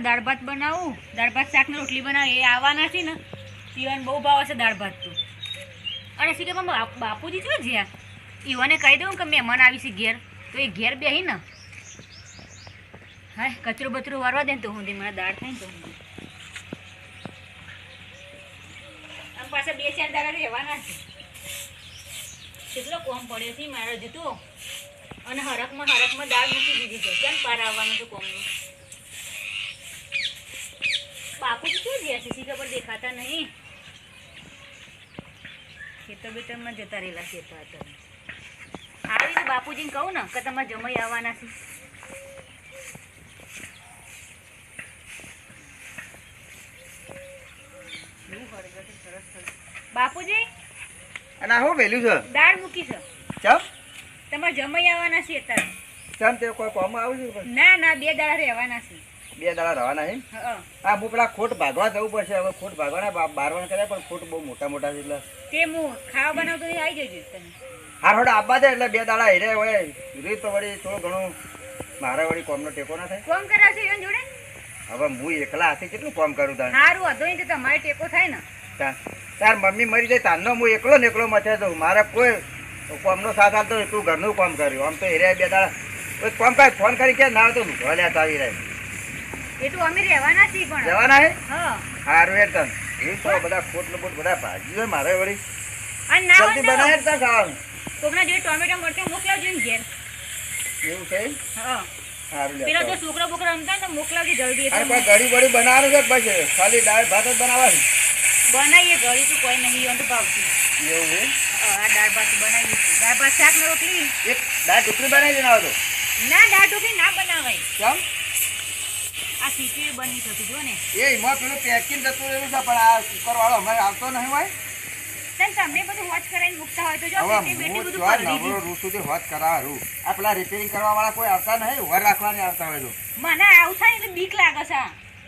દાળ ભાત બનાવું, દાળ ભાત શાક ને રોટલી બનાવે એ આવવાના છે ને. ઈવન બહુ ભાવ છે દાળ ભાત તો. અને શી કે બાપુજી છે જ્યાં ઈવને કહી દઉં કે મહેમાન આવી છે ઘેર, તો એ ઘેર બેહી ને હા કચરો બચરો વારવા દે ને તો હું મને દાળ થાય ને તો હું આમ પાછા 2-4 દાડા રહેવાના છે. કેટલો કોમ પડ્યો છે મારો જતો. અને હરકમાં દાળ મૂકી દીધી છે. કેમ પાર આવવાનું છે કોમનું? બાપુજી શું જ્યાં છે શી ખબર દેખાતા નહીં. ખેતર બેતરમાં જતા રહેલા છે. આવીને બાપુજીને કહું ને કે તમારે જમાઈ આવવાના છે. બાપુજી અને હું વેલ્યુ છે દાળ મૂકી છે. ચમ તમારે જમાઈ આવવાના છે અત્યારે. ચમ તે કોઈ કોમ આવ્યું છે? ના 2 દાડા રહેવાના છે. 2 દાડા રહેવાના છે. હા હું પેલા ખોટ ભાગવા જવું પડશે. હવે ખોટ ભાગવાના બારવાના કર્યા પણ ખોટ બહુ મોટા છે એટલે તે હું ખાવા બનાવતો આવી જજો તમે. હા થોડા આવવા દે એટલે 2 દાડા હેરે હોય રીત તો વળી થોડું ઘણું મારે વળી કોમનો ટેકો ના થાય. કોમ કરાવશે એન જોડે? હવે હું એકલા હાથે કેટલું કોમ કરું તાર? સારું હતો ને તો તમારે ટેકો થાય ને. તાર મમ્મી મરી જાય તારનો હું એકલો ને એકલો મથે જાઉં. મારે કોઈ કોમનો સાથ હાલતો તું ઘરનું કામ કર્યું. આમ તો હેરે 2 દાડા કોમ કાંઈ ફોન કરી કે ના તો ભલે આવી રહે. એ તો અમે રહેવાના છીએ પણ જવાના હે. હા સારું હેર તન એ તો બધા ખોટ ને બોટ બધા ભાજી હોય મારે વળી અને ના જલ્દી બનાવે તા ખાવાનું. કોકના જે ટોમેટો મરચું મોકલાવજો ને ઘેર. એવું છે? હા સારું લે. પેલા જો છોકરા બોકરા રમતા ને મોકલાવજો જલ્દી. અરે કોઈ ગળી બળી બનાવવાનું છે પછી ખાલી દાળ ભાત જ બનાવવાનું? બનાવીએ ગળી તો કોઈ નહીં એવું તો ભાવતું. એવું હે? આ દાળ ભાત બનાવીએ. દાળ ભાત શાક ને રોટલી. એક દાળ ઢોકળી બનાવી દેના તો. ના દાળ ઢોકળી ના બનાવાય. કેમ? આ ખીચડી બની થતી જો ને એ એમાં પેલું પેકિંગ જતું રહેલું છે પણ આ કુકર વાળો અમારે આવતો નહીં હોય. તમે બધું વોચ કરાવીને મૂકતા હોય તો જો હવે બેટી હું બધું ચોર કરી દીધું. નવરો રૂ સુધી હોત કરાવું. આ પેલા રિપેરિંગ કરવા વાળા કોઈ આવતા નહીં. વર રાખવાની આવતા હોય તો મને આવું થાય એટલે બીક લાગે છે.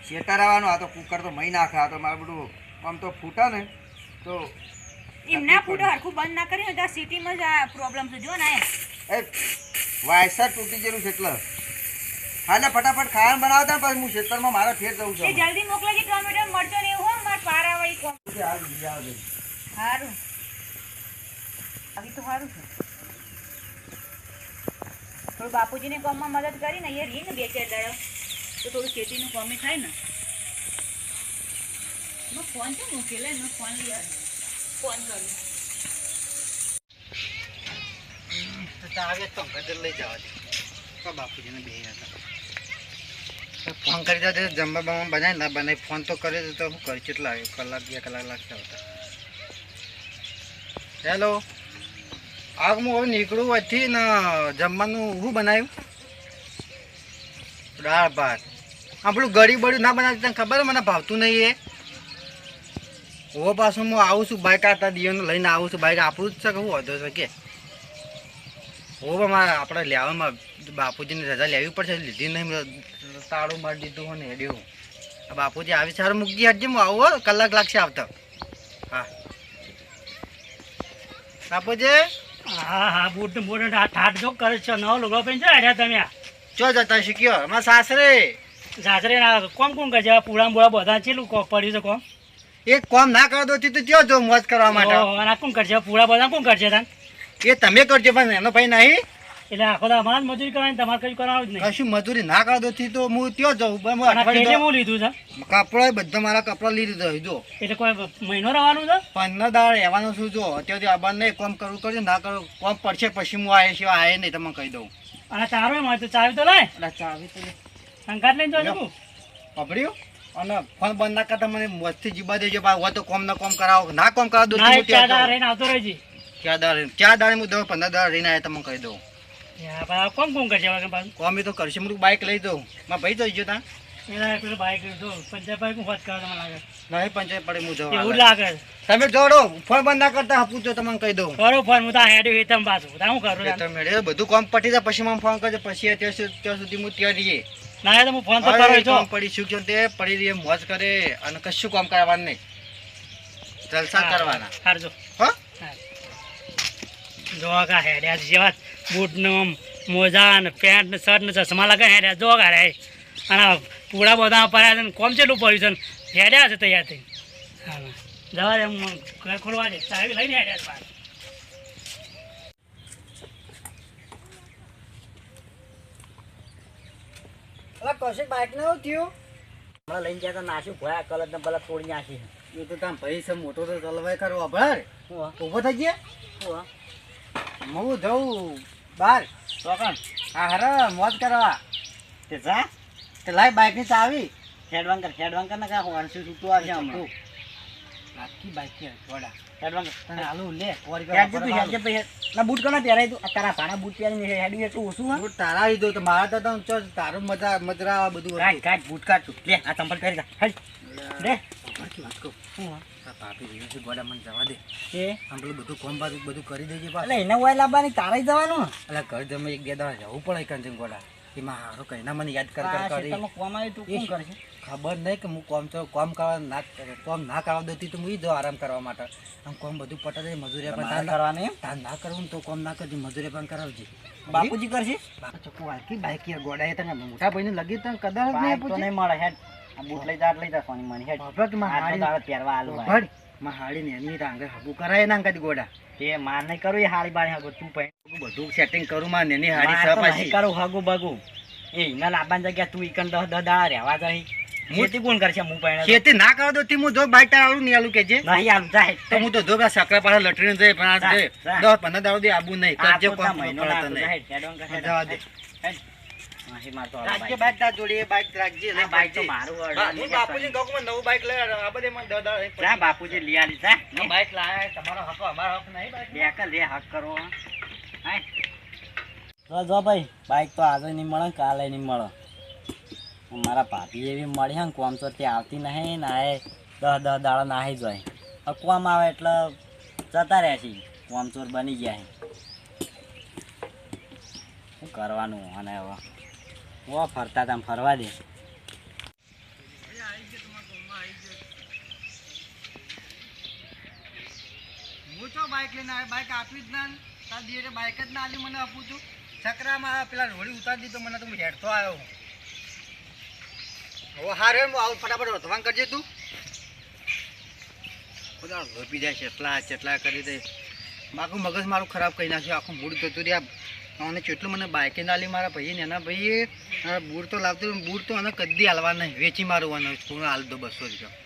શેટર આવવાનું. આ તો કુકર તો મહી નાખે. આ તો મારે બધું આમ તો ફૂટા ને તો એમના ફૂટો હરખું બંધ ના કર્યું તો સિટીમાં જ આ પ્રોબ્લેમ છે જો ને. એ વાયસર તૂટી ગયેલું છે એટલે હાલે ફટાફટ ખાવાનું બનાવતા પછી હું ખેતરમાં મારે ફેર જવું એ છે. જલ્દી મોકલાજી ટોમેટો મરચો ને એવું હો માર પારા વાળી કોમ. સારું આવી તો સારું છે. થોડું બાપુજીને કામમાં મદદ કરીને એ રહી ને 2-4 દાડા તો થોડું ખેતીનું કામ થાય ને. ફોન છે મૂકેલે મેં ફોન લઈ આવ્યો. ફોન કરું આવે તો ગદર લઈ જવા દે. બાપુજીને બે હતા ફોન કરી દે. જમવા બમવા બનાવી ના બનાવી ફોન તો કરે તો શું કરી કેટલા આવ્યો? કલાક 2 કલાક લાગતા હતા. હેલો આગ હું હવે નીકળું વચ્ચે ને જમવાનું શું બનાવ્યું? દાળ ભાત. આપણું ગળી બળ્યું ના બનાવતી તને ખબર મને ભાવતું નહીં. એ ઓ પાછું હું આવું છું બાઇક આતા દિયોને લઈને આવું છું. બાઇક આપણું જ છે કે હું વધો છે કે ઓ મારે આપણે લેવામાં બાપુજીને રજા લેવી પડશે. લીધી નહીં તાળું મારી દીધું હોય ને હેડ્યું. બાપુજી આવી સારું મૂકી હટજે. હું આવું કલાક લાગશે આવતા. હા બાપુજી. હા હા બૂટ બૂટ ઠાઠ જો કરે છે. નવો લુગડો પહેરી છે અરે તમે ચો જતા શીખ્યો અમારા સાસરે. સાસરે ના કોમ કરે છે? પૂળા બોળા બધા ચેલું પડ્યું છે કોમ? એક કોમ ના કરો તો તું જો જો મોજ કરવા માટે. કોણ કરશે પૂળા બધા? કોણ કરશે તને? એ તમે કરજો પણ એનો ભાઈ નહીં. એટલે આખો અમારા જ મજૂરી કરવાની, તમારે કઈ કરવાનું જ નહીં. કશું મજૂરી ના કરો તો હું ત્યાં જાઉં. હું લીધું છે કપડો બધા મારા કપડા લીધી દો જો. એટલે કોઈ મહિનો રહેવાનું છે? 15 દાડા રહેવાનું છું. જો અત્યારથી આ બંને કોમ કરવું કરજો ના કરો કોમ પડશે પછી હું આવે સિવાય આવે નહીં તમને કહી દઉં. અને તારો એમ તો ચાવી તો લાય. એટલે ચાવી તો સંકાત લઈને જો પકડ્યું. અને ફોન બંધ ના કરતા મને મસ્તી જીબા દેજો. હોય તો કોમ ના કોમ કરાવો ના કોમ કરાવો દો. રહીને આવતો રહેજે. ક્યાં દાડે હું 15 દાડા રહીને આવ્યા તમને કહી દઉં. કોમ કોમ કરશે? કોમ તો કરશે. હું બાઇક લઈ દઉં. મારા ભાઈ જઈજો ત્યાં. એના પેલું બાઈક જો પંચાયત બાઈક હું વાત કરવા મને લાગે નહીં. પંચાયત પડે હું જવા એવું લાગે. તમે જોડો ફોન બંધ ના કરતા હપું તો તમને કહી દઉં. કરો ફોન. હું તો હેડ્યું હેતમ પાછું હું કરું તમે બધું કામ પટી જાય પછી મને ફોન કરજો. પછી ત્યાં સુધી હું ત્યાં રહીએ. ના તો હું ફોન તો કરું છું. પડી શું છે તે પડી રહીએ મોજ કરે અને કશું કામ કરવાનું નહીં. જલસા કરવાના. હારજો હા જો કા હેડ્યા જેવા બૂટ ને મોજા ને પેન્ટ ને શર્ટ ને ચશ્મા લગા હેડ્યા જો કા રે અને આ પૂળા બધા પડ્યા છે ને કોમ ચેટલું પડ્યું છે ને હેડ્યા છે તૈયાર થઈ હા જવા દે ઘર ખોલવા દે ચાવી લઈને હેડ્યા છે બહાર. અલા કૌશિક બાઈક ને એવું થયું હમણાં લઈને જતા નાખ્યું ભયા કલર ને બલક તોડી નાખી એ તો તામ ભાઈ છે મોટો તો ચલવાય કરવા ભર ઊભો થઈ ગયા હું જઉં બહાર ચોકન હા હરે મોજ કરવા તે જા તે લાય બાઈક ની ચાવી હેડવાંકર ને કાં વાંસી છૂટું આવશે હમણાં આખી બાઈક છે થોડા હેડવાંકર તને આલુ લે હેડજે તું હેડજે પછી ના બૂટ કોના પહેરાય તું તારા ભાણા બૂટ પહેરીને હેડ્યું એટલું ઓછું હા હું તારા લીધો તો મારા તો ચો તારું મજરા બધું કાઢ કાઢ બૂટ કાઢ તું લે આ ચંપલ પહેરી જા હેડ લે વાત કહું ભાભી રીવી છે ગોડા મને જવા દે કે આમ પેલું બધું કોમ બાજુ બધું કરી દેજે પાછું. એટલે એને વાય લાવવાની તારે જવાનું એટલે ઘર જમે એક બે દાડા જવું પડે કંચન ગોડા એમાં હારો કહીના મને યાદ કર કરી કોમ આવી તું કોણ કરશે ખબર નહીં કે હું કોમ કરવા ના કરવા દેતી તો હું ઈ જાઉં આરામ કરવા માટે આમ કોમ બધું પટાડે મજૂરી પણ તારે કરવાનું એમ તાર ના કરવું ને તો કોમ ના કરજે મજૂરી પણ કરાવજે બાપુજી કરશે બાપા ચક્કુ હાલકી બાઈક યાર ગોડા તને મોટા ભાઈને લગી તને કદાચ જ નહીં તો પૂછે નહીં મળે હેડ આ બૂટ લઈ જા લઈ જા સોની મની હેડ બાપા કે માં આ તો હાડી તારે પહેરવા આલું હોય. ભડ માં હાડી ને એની ટાંગે હબુ કરાય ના કદી ગોડા તે માર નહીં કરું એ હાડી બાળી હગો તું પહેર બધું સેટિંગ કરું માં નેની હાડી માર તો નહીં સપાસી કરું હગું બગું એ એના લાવવાની જગ્યા તું ઈકન 10 દાડા રહેવા જાય ખેતી કોણ કરશે હું પહેણે ખેતી ના કરવા દો હું જો બાઈક તાર આલું નહીં આલું કે જે નહીં આલું જાય તો હું તો જો પેલા સકરા પાછા લટરીને જાય પણ આ જા, જાય જા. 10-15 દાડો દે આબુ નહીં આ કરજે તો કોમ મહિનો પડે લાગતો તને જાય હેડોન કર જવા દે. નહીં મારતો રાખજે બાઈક તાર જોડે એ બાઈક રાખજે આ બાઈક તો મારું હું બાપુજી કહું કે નવું બાઈક લઈ આ બધે મને દાદા જા બાપુજી લઈ આલી જા બાઈક લાયા તમારો હક અમારો હક નહીં બાઈક બેકલ રે હક કરો હા જો ભાઈ બાઈક તો આજે નહીં મળે કાલે નહીં મળે મારા ભાભી એવી મળી હે ને કોમ તો ત્યાં આવતી નહીં ને આ 10 દાડા નાહી જાય હવે કોમ આવે એટલે જતા રહે છે કોમ ચોર બની ગયા છે શું કરવાનું અને હવે ઓ ફરતા તમે ફરવા દે હું તો બાઈક લઈને આવ્યો બાઈક આપી જ ના તાર દીએ બાઈક જ ના આલી મને આપું છું ચક્રામાં પેલા રોડી ઉતારી દીધો મને તો હું હેડતો આવ્યો હવે હારે હું આવું ફટાફટ રોતવાન કરજે તું બધા રોપી જાય ચેટલા ચેટલા કરી દે બાકું મગજ મારું ખરાબ કરી નાખ્યું આખું મૂડ જતું રહ્યા અને કેટલું મને બાઈકે ના લી મારા ભાઈ ને એના ભાઈએ બૂટ તો લાવતું બૂટ તો અને કદી હાલવા નહીં વેચી મારવાનું હાલ દો 200 રૂપિયા